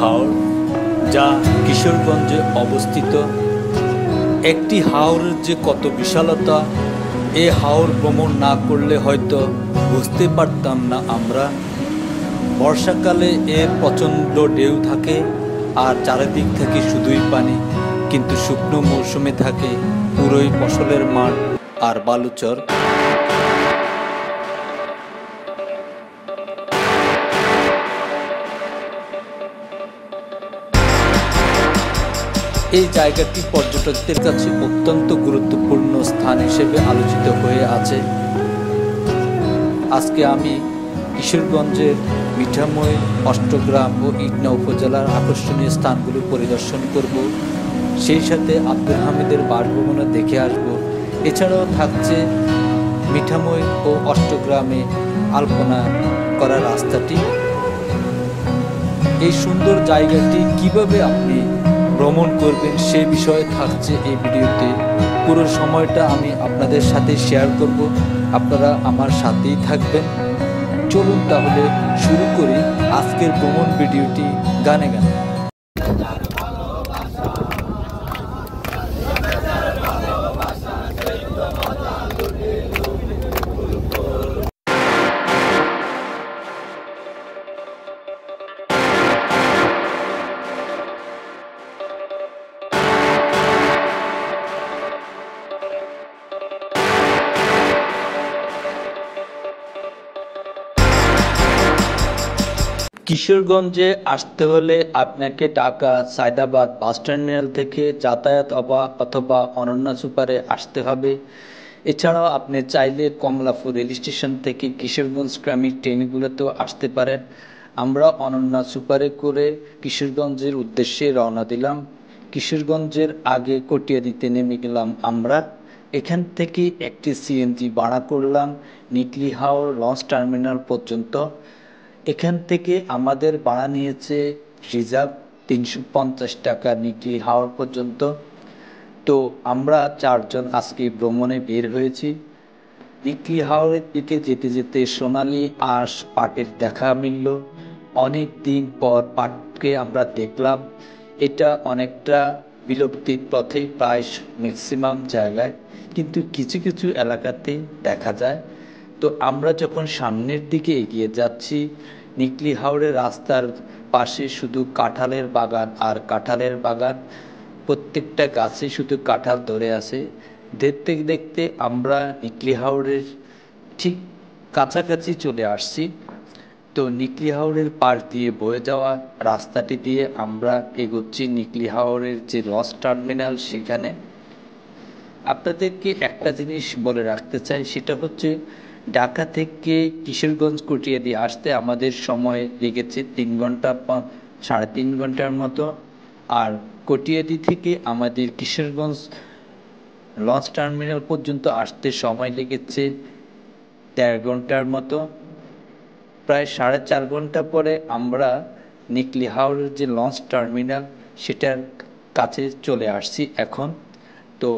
হাওর, যা কিশোরগঞ্জে অবস্থিত। একটি হাওরের যে কত বিশালতা, এ হাওর ভ্রমণ না করলে হয়তো বুঝতে পারতাম না আমরা। বর্ষাকালে এর প্রচণ্ড ঢেউ থাকে আর চারিদিক থেকে শুধুই পানি, কিন্তু শুকনো মৌসুমে থাকে পুরোই ফসলের মাঠ আর বালুচর। এই জায়গাটি পর্যটকদের কাছে অত্যন্ত গুরুত্বপূর্ণ স্থান হিসেবে আলোচিত হয়ে আছে। আজকে আমি কিশোরগঞ্জের মিঠামই, অষ্টগ্রাম ও ইটনা উপজেলার আকর্ষণীয় স্থানগুলো পরিদর্শন করব, সেই সাথে আব্দুল হামিদের বাসভবনে দেখে আসব। এছাড়াও থাকছে মিঠামই ও অষ্টগ্রামে আলপনা করা রাস্তাটি। এই সুন্দর জায়গাটি কিভাবে আপনি ভ্রমণ করবেন সে বিষয়ে থাকছে এই ভিডিওতে। পুরো সময়টা আমি আপনাদের সাথে শেয়ার করব, আপনারা আমার সাথেই থাকবেন। চলুন তাহলে শুরু করি আজকের ভ্রমণ ভিডিওটি গানে গানে। কিশোরগঞ্জে আসতে হলে আপনাকে ঢাকা সায়দাবাদ বাস টার্মিনাল থেকে যাতায়াত অথবা অনন্যা সুপারে আসতে হবে। এছাড়াও আপনি চাইলে কমলাপুর রেল স্টেশন থেকে কিশোরগঞ্জগামী ট্রেনগুলোতেও আসতে পারেন। আমরা অনন্যা সুপারে করে কিশোরগঞ্জের উদ্দেশ্যে রওনা দিলাম। কিশোরগঞ্জের আগে কটিয়াদীতে নেমে গেলাম আমরা। এখান থেকে একটি সিএনজি ভাড়া করলাম নিকলি হাওর লঞ্চ টার্মিনাল পর্যন্ত। এখান থেকে আমাদের ভাড়া নিয়েছে রিজার্ভ 350 টাকা নিকলি হাওর পর্যন্ত। তো আমরা 4 জন আজকে ভ্রমণে বের হয়েছি। নিকলি হাওরের দিকে যেতে যেতে সোনালি আঁশ পাটের দেখা মিলল। অনেক দিন পর পাটকে আমরা দেখলাম। এটা অনেকটা বিলুপ্তির পথে প্রায় ম্যাক্সিমাম জায়গায়, কিন্তু কিছু কিছু এলাকাতে দেখা যায়। তো আমরা যখন সামনের দিকে এগিয়ে যাচ্ছি, নিকলি হাওরের রাস্তার পাশে শুধু কাঁঠালের বাগান আর কাঁঠালের বাগান, প্রত্যেকটা গাছে শুধু কাঁঠাল ধরে আছে। দেখতে দেখতে আমরা নিকলি হাওরের ঠিক কাছাকাছি চলে আসছি। তো নিকলি হাওরের পাশ দিয়ে বয়ে যাওয়া রাস্তাটি দিয়ে আমরা এগোচ্ছি নিকলি হাওরের যে লঞ্চ টার্মিনাল সেখানে। আপনাদেরকে একটা জিনিস বলে রাখতে চাই, সেটা হচ্ছে ঢাকা থেকে কিশোরগঞ্জ কটিয়াদী আসতে আমাদের সময় লেগেছে 3 ঘন্টা 3.5 ঘন্টার মতো। আর কটিয়াদী থেকে আমাদের কিশোরগঞ্জ লঞ্চ টার্মিনাল পর্যন্ত আসতে সময় লেগেছে 1.5 ঘন্টার মতো। প্রায় 4.5 ঘন্টা পরে আমরা নিকলি হাওরের যে লঞ্চ টার্মিনাল সেটার কাছে চলে আসছি এখন। তো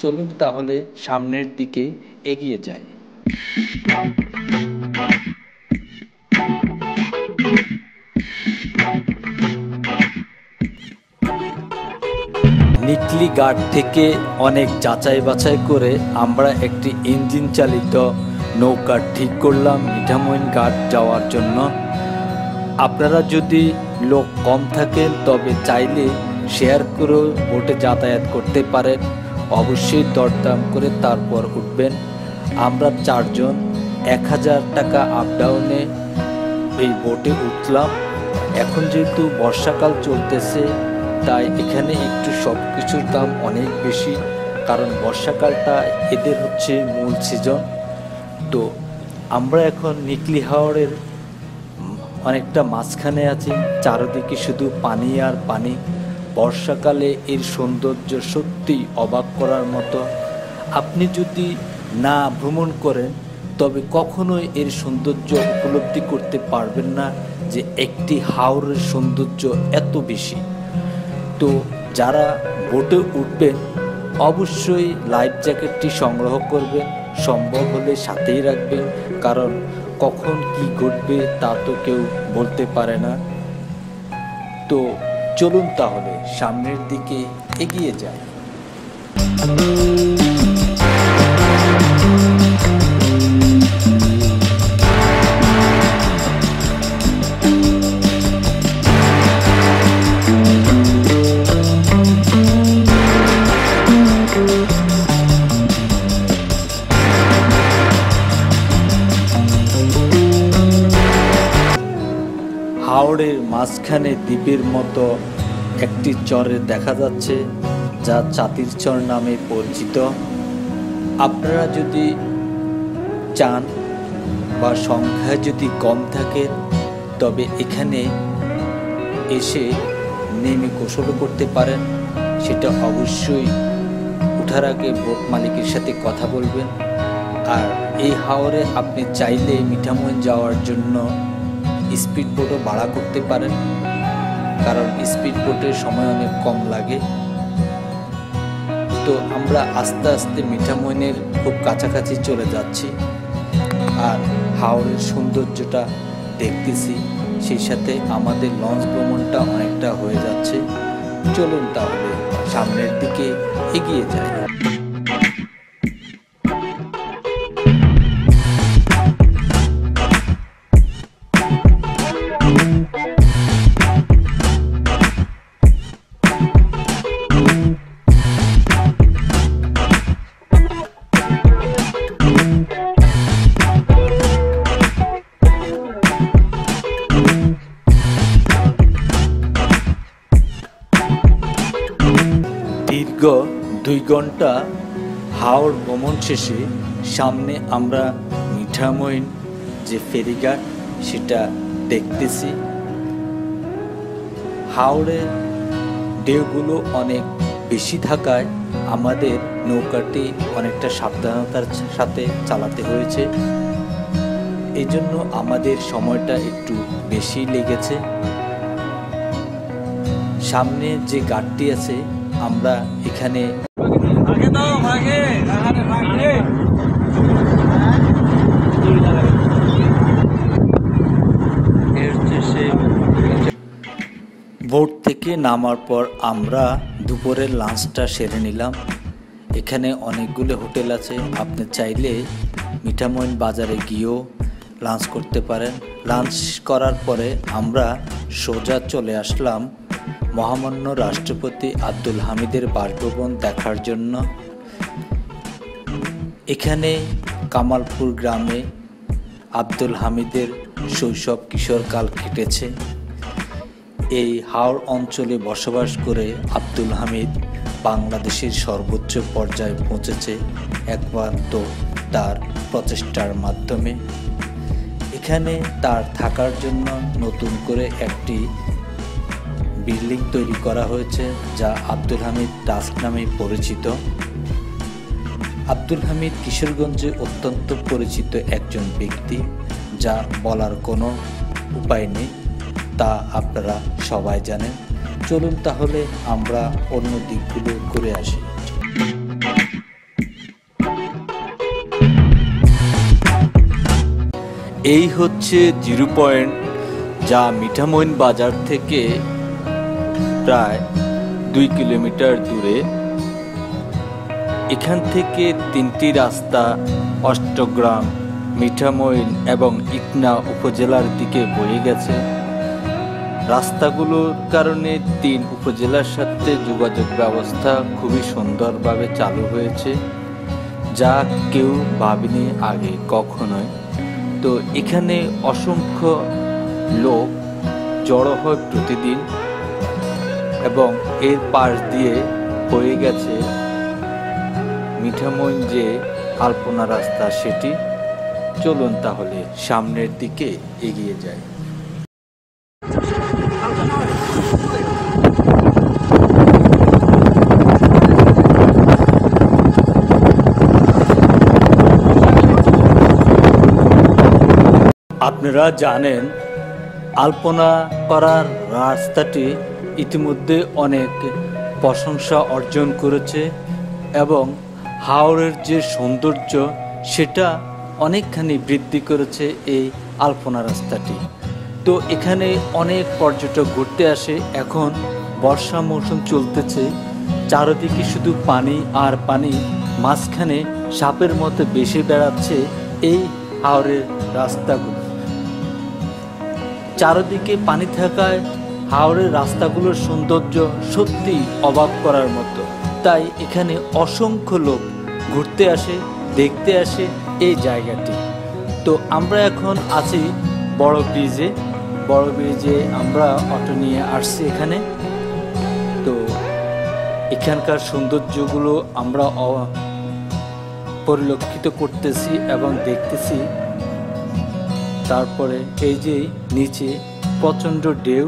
চলুন তাহলে সামনের দিকে এগিয়ে যাই। নিকলি ঘাট থেকে অনেক যাচাই বাছাই করে আমরা একটি ইঞ্জিন চালিত নৌকা ঠিক করলাম মিঠামই ঘাট যাওয়ার জন্য। আপনারা যদি লোক কম থাকেন তবে চাইলে শেয়ার করে বোটে যাতায়াত করতে পারেন। অবশ্যই দরদাম করে তারপর উঠবেন। আমরা 4 জন 1000 টাকা আপ ডাউনে এই বোটে উঠলাম। এখন যেহেতু বর্ষাকাল চলতেছে, তাই এখানে একটু সব কিছুর দাম অনেক বেশি, কারণ বর্ষাকালটা এদের হচ্ছে মূল সিজন। তো আমরা এখন নিকলি হাওরের অনেকটা মাঝখানে আছি, চারদিকে শুধু পানি আর পানি। বর্ষাকালে এর সৌন্দর্য সত্যি অবাক করার মতো। আপনি যদি না ভ্রমণ করেন তবে কখনোই এর সৌন্দর্য উপলব্ধি করতে পারবেন না, যে একটি হাওরের সৌন্দর্য এত বেশি। তো যারা বোটে উঠবেন অবশ্যই লাইফ জ্যাকেটটি সংগ্রহ করবেন, সম্ভব হলে সাথেই রাখবেন, কারণ কখন কি ঘটবে তা তো কেউ বলতে পারে না। তো চলুন তাহলে সামনের দিকে এগিয়ে যাই। হাওরের মাঝখানে দ্বীপের মতো একটি চরে দেখা যাচ্ছে, যা চাতির চর নামে পরিচিত। আপনারা যদি চান বা সংখ্যায় যদি কম থাকে, তবে এখানে এসে নেমে গোসলও করতে পারেন। সেটা অবশ্যই ওঠার আগে বোট মালিকের সাথে কথা বলবেন। আর এই হাওরে আপনি চাইলে মিঠামইন যাওয়ার জন্য স্পিড বোটও ভাড়া করতে পারেন, কারণ স্পিড বোটের সময় অনেক কম লাগে। তো আমরা আস্তে আস্তে মিঠামইনের খুব কাছাকাছি চলে যাচ্ছি আর হাওরের সৌন্দর্যটা দেখতেছি, সেই সাথে আমাদের লঞ্চ ভ্রমণটা অনেকটা হয়ে যাচ্ছে। চলুন তাহলে সামনের দিকে এগিয়ে যাই। দীর্ঘ 2 ঘন্টা হাওড় ভ্রমণ শেষে সামনে আমরা মিঠামইন যে ফেরিঘাট সেটা দেখতেছি। হাওড়ের ঢেউগুলো অনেক বেশি থাকায় আমাদের নৌকাটি অনেকটা সাবধানতার সাথে চালাতে হয়েছে, এই জন্য আমাদের সময়টা একটু বেশি লেগেছে। সামনে যে ঘাটটি আছে আমরা এখানে বোট থেকে নামার পর আমরা দুপুরের লাঞ্চটা সেরে নিলাম। এখানে অনেকগুলো হোটেল আছে, আপনি চাইলে মিঠামইন বাজারে গিয়েও লাঞ্চ করতে পারেন। লাঞ্চ করার পরে আমরা সোজা চলে আসলাম মহামান্য রাষ্ট্রপতি আব্দুল হামিদের বাসভবন দেখার জন্য। এখানে কামালপুর গ্রামে আব্দুল হামিদের শৈশব কিশোরকাল কেটেছে। এই হাওড় অঞ্চলে বসবাস করে আব্দুল হামিদ বাংলাদেশের সর্বোচ্চ পর্যায়ে পৌঁছেছে একমাত্র তার প্রচেষ্টার মাধ্যমে। এখানে তার থাকার জন্য নতুন করে একটি বিল্ডিং তৈরি করা হয়েছে, যা আব্দুল হামিদ টাস্ক নামে পরিচিত। আব্দুল হামিদ কিশোরগঞ্জে অত্যন্ত পরিচিত একজন ব্যক্তি, যা বলার কোনো উপায় নেই, তা আপনারা সবাই জানেন। চলুন তাহলে আমরা অন্য দিকগুলো ঘুরে আসি। এই হচ্ছে 0 পয়েন্ট, যা মিঠামইন বাজার থেকে প্রায় 2 কিলোমিটার দূরে। এখান থেকে 3টি রাস্তা অষ্টগ্রাম, মিঠামইন এবং ইকনা উপজেলার দিকে বয়ে গেছে। রাস্তাগুলোর কারণে 3 উপজেলার সাথে যোগাযোগ ব্যবস্থা খুবই সুন্দরভাবে চালু হয়েছে, যা কেউ ভাবেনি আগে কখনোই। তো এখানে অসংখ্য লোক জড়ো হয় প্রতিদিন, এবং এর পাশ দিয়ে বয়ে গেছে মিঠামইন যে আলপনা রাস্তা সেটি। চলুন তাহলে সামনের দিকে এগিয়ে যাই। আপনারা জানেন, আলপনা করার রাস্তাটি ইতিমধ্যে অনেক প্রশংসা অর্জন করেছে এবং হাওরের যে সৌন্দর্য সেটা অনেকখানি বৃদ্ধি করেছে এই আলপনা রাস্তাটি। তো এখানে অনেক পর্যটক ঘুরতে আসে। এখন বর্ষা মৌসুম চলতেছে, চারদিকে শুধু পানি আর পানি, মাঝখানে সাপের মতো বেশি বেড়াচ্ছে এই হাওরের রাস্তাগুলো। চারদিকে পানি থাকায় হাওরের রাস্তাগুলোর সৌন্দর্য সত্যি অবাক করার মতো। তাই এখানে অসংখ্য লোক ঘুরতে আসে, দেখতে আসে এই জায়গাটি। তো আমরা এখন আছি বড় ব্রিজে আমরা অটো নিয়ে আসছি এখানে। তো এখানকার সৌন্দর্যগুলো আমরা পরিলক্ষিত করতেছি এবং দেখতেছি। তারপরে এই যে নিচে প্রচণ্ড ঢেউ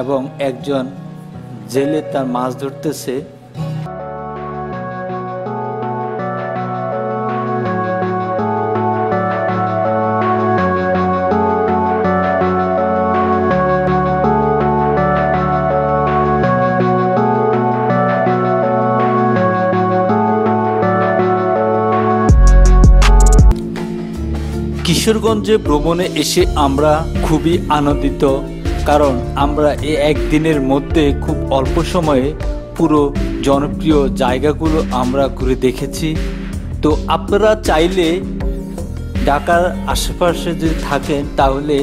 এবং একজন জেলে তার মাছ ধরতেছে। কিশোরগঞ্জে ভ্রমণে এসে আমরা খুবই আনন্দিত, কারণ আমরা এই একদিনের মধ্যে খুব অল্প সময়ে পুরো জনপ্রিয় জায়গাগুলো আমরা ঘুরে দেখেছি। তো আপনারা চাইলে ঢাকার আশেপাশে যদি থাকেন তাহলে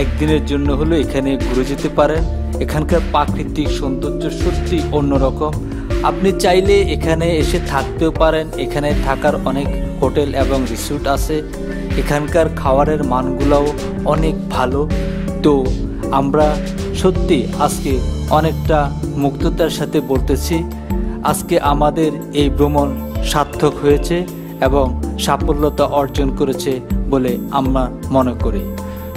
একদিনের জন্য হলো এখানে ঘুরে যেতে পারেন। এখানকার প্রাকৃতিক সৌন্দর্য সত্যি অন্যরকম। আপনি চাইলে এখানে এসে থাকতেও পারেন। এখানে থাকার অনেক হোটেল এবং রিসোর্ট আছে। এখানকার খাবারের মানগুলোও অনেক ভালো। তো আমরা সত্যি আজকে অনেকটা মুগ্ধতার সাথে বলতেছি, আজকে আমাদের এই ভ্রমণ সার্থক হয়েছে এবং সাফল্যতা অর্জন করেছে বলে আমরা মনে করি।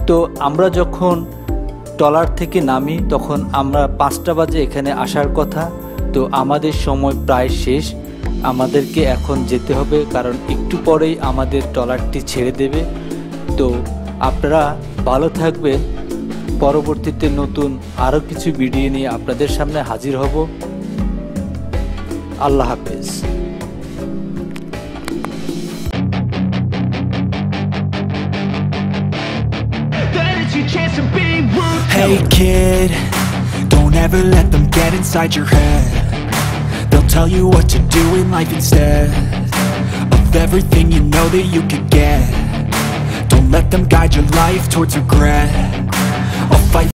তো আমরা যখন ট্রলার থেকে নামি তখন আমরা 5টা বাজে এখানে আসার কথা। তো আমাদের সময় প্রায় শেষ, আমাদেরকে এখন যেতে হবে, কারণ একটু পরেই আমাদের ট্রলারটি ছেড়ে দেবে। তো আপনারা ভালো থাকবেন। পরবর্তীতে নতুন আরও কিছু ভিডিও নিয়ে আপনাদের সামনে হাজির হব। আল্লাহ হাফেজ। Hey kid, don't ever let them get inside your head. They'll tell you what to do in life instead of everything you know that you could get. Don't let them guide your life towards regret. I'll fight